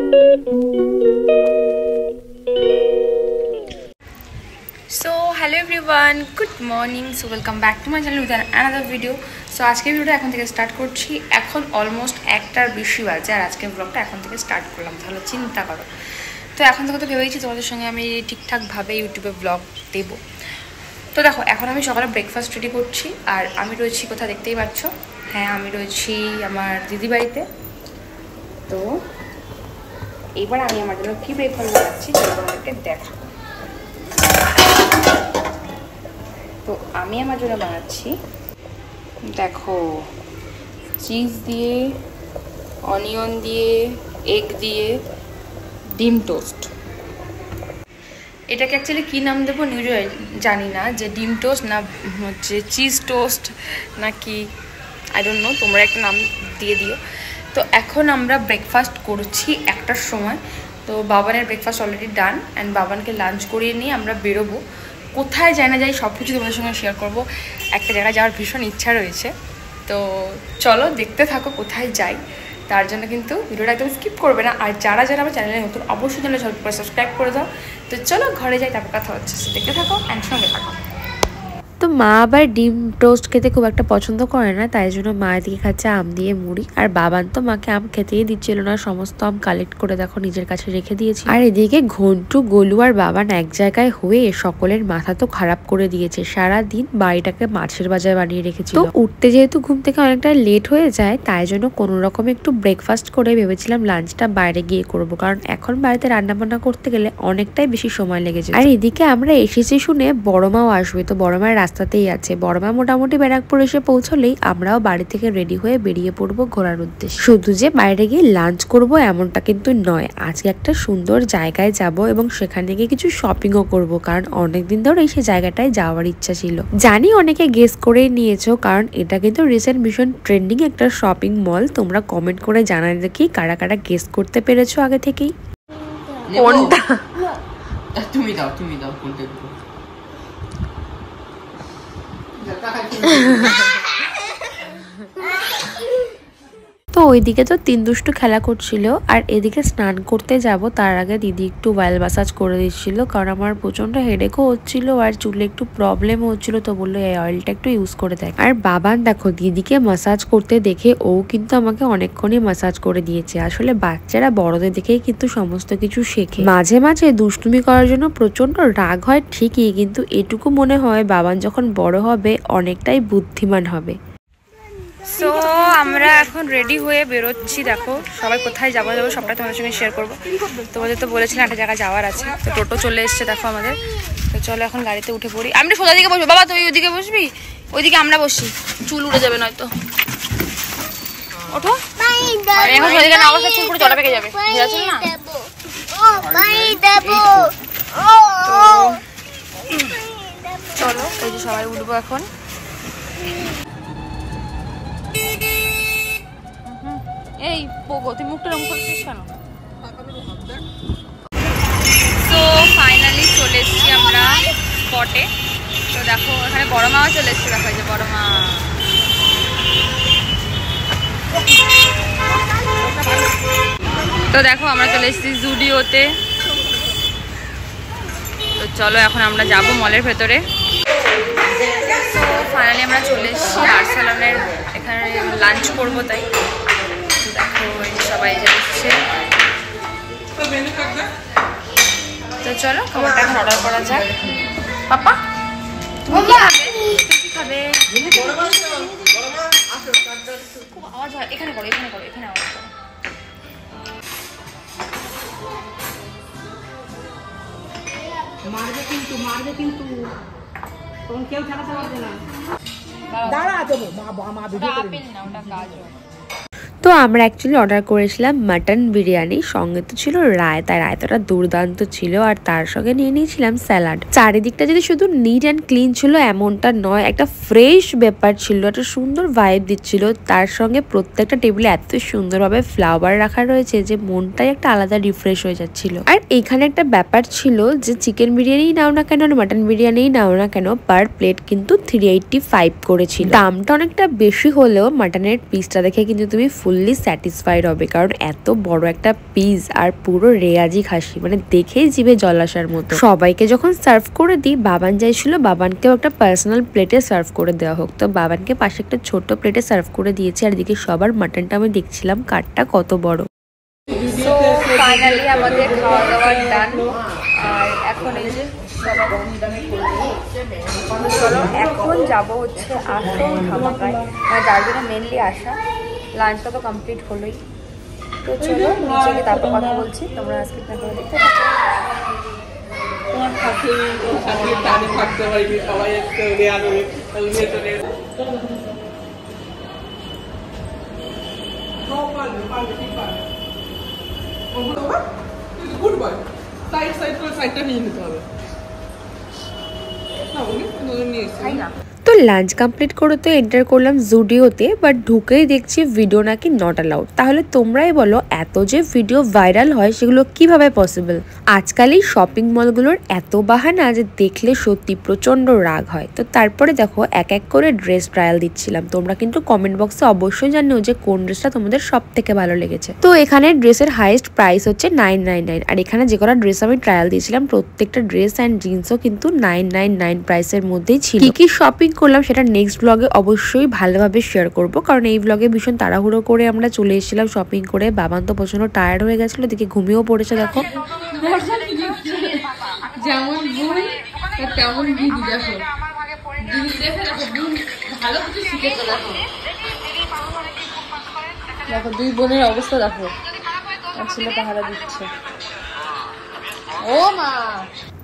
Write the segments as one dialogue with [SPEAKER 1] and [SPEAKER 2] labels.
[SPEAKER 1] So hello everyone, good morning. So welcome back to my channel with another video. So আজকে ভিডিওটা এখন থেকে start করছি। এখন অলমোস্ট 1টার বেশি বাজে আর আজকের ব্লগটা এখন থেকে স্টার্ট করলাম। তাহলে চিন্তা করো। তো এখন থেকে তো ভেবেছি তোমাদের সঙ্গে আমি ঠিকঠাকভাবে ইউটিউবে ব্লগ দেব। তো দেখো এখন আমি সকালে ব্রেকফাস্ট রেডি করছি আর আমি রয়েছি কোথায় দেখতেই পাচ্ছ। হ্যাঁ, আমি রয়েছি আমার দিদি বাড়িতে। তো এবার আমি আমার জন্য কী ব্রেকফাস্ট বানাচ্ছি তোমাদেরকে দেখো। তো আমি আমার জন্য বানাচ্ছি দেখো চিজ দিয়ে, অনিয়ন দিয়ে, এগ দিয়ে ডিম টোস্ট। এটাকে অ্যাকচুয়ালি কী নাম দেবো নিজে জানি না, যে ডিম টোস্ট না হচ্ছে চিজ টোস্ট নাকি আই ডোন্ট নো, তোমরা একটা নাম দিয়ে দিও। তো এখন আমরা ব্রেকফাস্ট করছি 1টার সময়। তো বাবানের ব্রেকফাস্ট অলরেডি ডান অ্যান্ড বাবানকে লাঞ্চ করিয়ে নিয়ে আমরা বেরোবো। কোথায় যাই না যাই সব কিছু তোমাদের সঙ্গে শেয়ার করবো। একটা জায়গায় যাওয়ার ভীষণ ইচ্ছা রয়েছে, তো চলো দেখতে থাকো কোথায় যাই। তার জন্য কিন্তু ভিডিওটা একদম স্কিপ করবে না। আর যারা যারা আমার চ্যানেলে নতুন অবশ্যই চ্যানেলে সাবস্ক্রাইব করে দাও। তো চলো ঘরে যাই, তারপর কথা হচ্ছে। দেখতে থাকো অ্যান্ড সঙ্গে থাকো।
[SPEAKER 2] তো মা আবার ডিম টোস্ট খেতে খুব একটা পছন্দ করে না, তাই জন্য মা এদিকে খাচ্ছে আম দিয়ে মুড়ি। আর বাবান তো মাকে আম খেতেই দিচ্ছিল না, সমস্ত আম কালেক্ট করে দেখো নিজের কাছে রেখে দিয়েছি। আর এদিকে ঘন্টু, গোলু আর বাবান এক জায়গায় হয়ে সকলের মাথা তো খারাপ করে দিয়েছে। সারা দিন বাড়িটাকে মাছের বাজার বানিয়ে রেখেছিল। তো উঠতে যেহেতু ঘুম থেকে অনেকটা লেট হয়ে যায়, তাই জন্য কোনো রকম একটু ব্রেকফাস্ট করে ভেবেছিলাম লাঞ্চটা বাইরে গিয়ে করব, কারণ এখন বাড়িতে রান্না বান্না করতে গেলে অনেকটাই বেশি সময় লেগে যায়। আর এদিকে আমরা এসেছি শুনে বড় মাও আসবে, তো বড় মায়ের রাস্তাতেই আছে। বড় মা মোটামুটি ব্যারাকপুর এসে পৌঁছলেই আমরাও বাড়ি থেকে রেডি হয়ে বেরিয়ে পড়বো ঘোরার উদ্দেশ্যে। শুধু যে বাইরে গিয়ে লাঞ্চ করব এমনটা কিন্তু নয়, আজকে একটা সুন্দর জায়গায় যাব এবং সেখানে গিয়ে কিছু শপিংও করব, কারণ অনেকদিন ধরে সেই জায়গাটায় যাওয়ার ইচ্ছা ছিল। জানি অনেকে গেস করেই নিয়েছো, কারণ এটা কিন্তু রিসেন্ট ভীষণ ট্রেন্ডিং একটা শপিং মল। তোমরা কমেন্ট করে জানাই দেখি কারা কারা গেস করতে পেরেছো আগে থেকেই।
[SPEAKER 1] কোনটা
[SPEAKER 3] তুমি দাও কোনটা
[SPEAKER 2] তো ওইদিকে তো তিন দুষ্টু খেলা করছিল আর এদিকে স্নান করতে যাব তার আগে দিদি একটু অয়েল ম্যাসাজ করে দিচ্ছিল, কারণ আমার প্রচন্ড হেডেকও হচ্ছিল আর চুলে একটু প্রবলেম হচ্ছিল। তো বললো এই অয়েলটা একটু ইউজ করে দেখ। আর বাবান দেখো দিদিকে ম্যাসাজ করতে দেখে ও কিন্তু আমাকে অনেকক্ষণই ম্যাসাজ করে দিয়েছে। আসলে বাচ্চারা বড়দের দেখেই কিন্তু সমস্ত কিছু শেখে। মাঝে মাঝে দুষ্টুমি করার জন্য প্রচন্ড রাগ হয় ঠিকই, কিন্তু এটুকু মনে হয় বাবান যখন বড় হবে অনেকটাই বুদ্ধিমান হবে।
[SPEAKER 1] সো আমরা এখন রেডি হয়ে বেরোচ্ছি। দেখো সবাই কোথায় যাবো সবটা তোমাদের সঙ্গে শেয়ার করবো। তোমাদের তো বলেছিলাম একটা জায়গায় যাওয়ার আছে, তো টোটো চলে এসছে দেখো আমাদের। তো চলো এখন গাড়িতে উঠে পড়ি। আমি সোজা দিকে বসবো, বাবা তুই ওইদিকে বসবি, ওইদিকে আমরা বসি, চুল উড়ে যাবে নয়তো। ওঠো, এখন সোজা দিকে না বসলে চুল পুরো জটা পেকে যাবে, বুঝেছো না? চলো এই যে সবাই উঠবো এখন। এই পোগো তুই মুখটা রং করছিস কেন? তো ফাইনালি চলে এসেছি আমরা স্পটে। তো দেখো এখানে বড় মাও চলে এসছে, দেখো এই যে বড় মা। তো দেখো আমরা চলে এসেছি জুডিওতে। তো চলো এখন আমরা যাব মলের ভেতরে। তো ফাইনালি আমরা চলে এসেছি আর্সালনের এখানে লাঞ্চ করবো, তাই দেখো সবাই যাচ্ছে। তো চলো খাবারটা এখন অর্ডার করা যাক। পাপা তুমি কি খাবে? কি খাবে? খুব আওয়াজ হয়, এখানে করো এখানে আওয়াজ করো।
[SPEAKER 3] মারবে কিন্তু তখন কেউ ঠেকাতে পারবে না।
[SPEAKER 1] দাঁড়া দেবো মা ভিডিও করে না, ওটা গাজর।
[SPEAKER 2] তো আমরা অ্যাকচুয়ালি অর্ডার করেছিলাম মাটন বিরিয়ানি, সঙ্গে তো ছিল রায়তা। রায়তাটা দুর্দান্ত ছিল আর তার সঙ্গে নিয়ে নিয়েছিলাম স্যালাড। চারিদিকটা যদি শুধু নিট অ্যান্ড ক্লিন ছিল এমনটা নয়, একটা ফ্রেশ ব্যাপার ছিল, একটা সুন্দর ভাইব দিচ্ছিল। তার সঙ্গে প্রত্যেকটা টেবিলে এত সুন্দরভাবে ফ্লাওয়ার রাখা রয়েছে যে মনটাই একটা আলাদা রিফ্রেশ হয়ে যাচ্ছিল। আর এখানে একটা ব্যাপার ছিল যে চিকেন বিরিয়ানি নাও না কেন, মাটন বিরিয়ানি নাও না কেন, পার প্লেট কিন্তু 385 করেছিল। দামটা অনেকটা বেশি হলেও মাটনের পিসটা দেখে কিন্তু তুমি ফুল ফুললি স্যাটিসফাইড হবে, কারণ এত বড় একটা পিস আর পুরো রেয়াজি খাসি, মানে দেখেই জিভে জল আসার মতো। সবাইকে যখন সার্ভ করে দিই, বাবান চাইছিল বাবানকেও একটা পার্সোনাল প্লেটে সার্ভ করে দেওয়া হোক, তো বাবানকে পাশে একটা ছোট প্লেটে সার্ভ করে দিয়েছি। আর এদিকে সবার মাটনটা আমি দেখছিলাম কাঠটা কত বড়।
[SPEAKER 1] সো ফাইনালি আমাদের খাওয়া দাওয়া ডান। আর এখন এই যে চলো এখন যাবো হচ্ছে আসল ধামাকায়, মানে যার জন্য মেনলি আসা। লাঞ্চটা তো কমপ্লিট হলোই, তো চলো নিচে গিয়ে তারপর কথা বলছি। তোমরা আজকে করে দেখতে থাকো।
[SPEAKER 2] তো লাঞ্চ কমপ্লিট করে তো এন্টার করলাম জুডিওতে, বাট ঢুকেই দেখছি ভিডিও নাকি নট অ্যালাউড। তাহলে তোমরাই বলো, এত যে ভিডিও ভাইরাল হয় সেগুলো কিভাবে পসিবল? আজকাল এই শপিং মলগুলোর এত বাহানা যে দেখলে সত্যি প্রচন্ড রাগ হয়। তো তারপরে দেখো এক এক করে ড্রেস ট্রায়াল দিচ্ছিলাম। তোমরা কিন্তু কমেন্ট বক্সে অবশ্যই জানিও যে কোন ড্রেসটা তোমাদের সব থেকে ভালো লেগেছে। তো এখানে ড্রেসের হাইয়েস্ট প্রাইস হচ্ছে 999, আর এখানে যে কটা ড্রেস আমি ট্রায়াল দিয়েছিলাম প্রত্যেকটা ড্রেস অ্যান্ড জিন্সও কিন্তু 999 প্রাইসের মধ্যেই ছিল। কি শপিং করলাম সেটা নেক্সট ব্লগে অবশ্যই ভালোভাবে শেয়ার করব, কারণ এই ব্লগে ভীষণ তাড়াহুড়ো করে আমরা চলে এসেছিলাম শপিং করে। বাবান তো প্রচন্ড টায়ার্ড হয়ে গেছিল, দিকে ঘুমিয়েও পড়েছে। দেখো
[SPEAKER 1] যেমন ভুল তেমন দিদি, দেখো দিদি দেখে ভালো কিছু শিখেছে। দেখো দেখো দুই বোনের অবস্থা দেখো, আর ছেলে পাহারা দিচ্ছে। ও মা।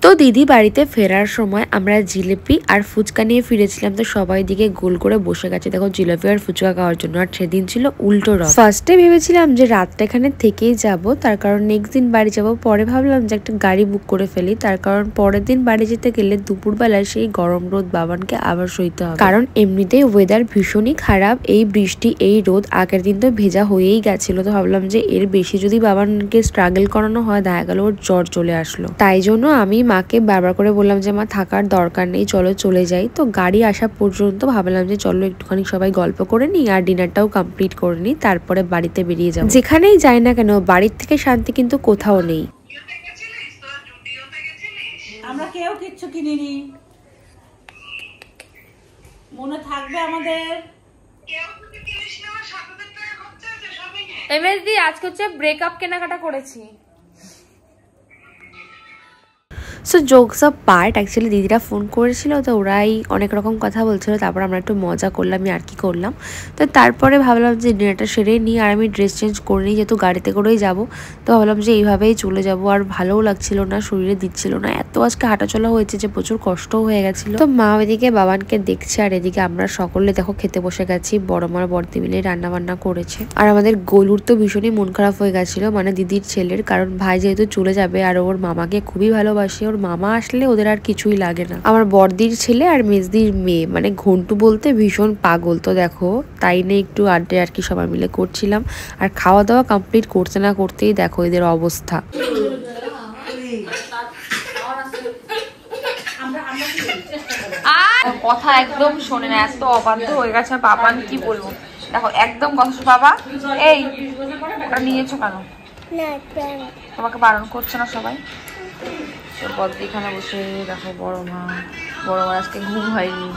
[SPEAKER 2] তো দিদি বাড়িতে ফেরার সময় আমরা জিলিপি আর ফুচকা নিয়ে ফিরেছিলাম। তো সবাই দিকে গোল করে বসে গেছে দেখো জিলিপি আর ফুচকা খাওয়ার জন্য। আর সেদিন ছিল উল্টো রথ। ফার্স্টে ভেবেছিলাম যে রাতটা এখানে থেকেই যাব, তার কারণ নেক্সট দিন বাড়ি যাব। পরে ভাবলাম যে একটা গাড়ি বুক করে ফেলি, তার কারণ পরের দিন বাড়ি যেতে গেলে দুপুরবেলায় সেই গরম রোদ বাবানকে আবার সইতে হবে, কারণ এমনিতেই ওয়েদার ভীষণই খারাপ। এই বৃষ্টি এই রোদ আগের দিন তো ভেজা হয়েই গেছিল। তো ভাবলাম যে এর বেশি যদি বাবানকে স্ট্রাগল করানো হয়, দেখা গেল ওর জ্বর চলে আসলো। তাই জন্য আমি মাকে বারবার করে বললাম যে মা থাকার দরকার নেই, চলো চলে যাই। তো গাড়ি আসা পর্যন্ত ভাবলাম যে চলো একটুখানি সবাই গল্প করে নিই আর ডিনারটাও কমপ্লিট করে নিই, তারপরে বাড়িতে বেরিয়ে যাবো। যেখানেই যাই না কেন বাড়ির থেকে শান্তি কিন্তু কোথাও নেই।
[SPEAKER 3] আমরা কেউ কিচ্ছু কিনিনি, মনে থাকবে আমাদের।
[SPEAKER 1] এমএসডি আজকে হচ্ছে ব্রেকআপ কেনাকাটা করেছি।
[SPEAKER 2] So jokes of part, actually দিদিরা ফোন করেছিল, তো ওরাই অনেক রকম কথা বলছিল। তারপর আমরা একটু মজা করলাম, আর কি করলাম। তো তারপরে ভাবলাম যে ডিনারটা সেরে নিই, আর আমি ড্রেস চেঞ্জ করে নিই, যেহেতু গাড়িতে করেই যাব। তো ভাবলাম যে এইভাবেই চলে যাব। আর ভালোও লাগছিল না, শরীরে দিচ্ছিল না, এত আজকে হাঁটাচলা হয়েছে যে প্রচুর কষ্টও হয়ে গেছিলো। তো মা এদিকে বাবানকে দেখছে, আর এদিকে আমরা সকলে দেখো খেতে বসে গেছি। বড় মার বড়দি মিলে রান্না বান্না করেছে। আর আমাদের গোলুর তো ভীষণই মন খারাপ হয়ে গেছিলো, মানে দিদির ছেলের, কারণ ভাই যেহেতু চলে যাবে আর ওর মামাকে খুবই ভালোবাসে। ওর মামা আসলে ওদের আর কিছুই লাগে না। আমার বড়দির ছেলে আর মেজদির মেয়ে, মানে ঘন্টু বলতে ভীষণ পাগল। তো দেখো তাই নিয়ে একটু আড্ডা আর কি সবাই মিলে করছিলাম। আর খাওয়া দাওয়া কমপ্লিট করতে না করতেই দেখো এদের অবস্থা।
[SPEAKER 1] কথা একদম শোনে না, এত অবাধ্য হয়ে গেছে। বাবান কি বলবো, দেখো একদম কথা। বাবা এই ওটা নিয়েছো কেন? তোমাকে বারণ করছে না সবাই? বদ্দি এখানে বসে দেখো বড় মা আজকে ঘুম হয়নি।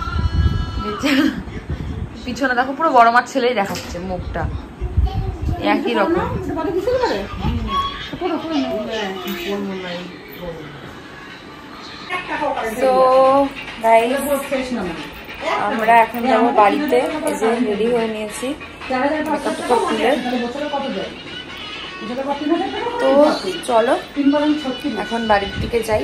[SPEAKER 1] পিছনে দেখো পুরো বড় মার ছেলেই দেখাচ্ছে মুখটা একই রকম। তো আমরা এখন যাবো বাড়িতে। এই যে রেডি হয়ে নিয়েছি, তো চলো এখন বাড়ির দিকে যাই।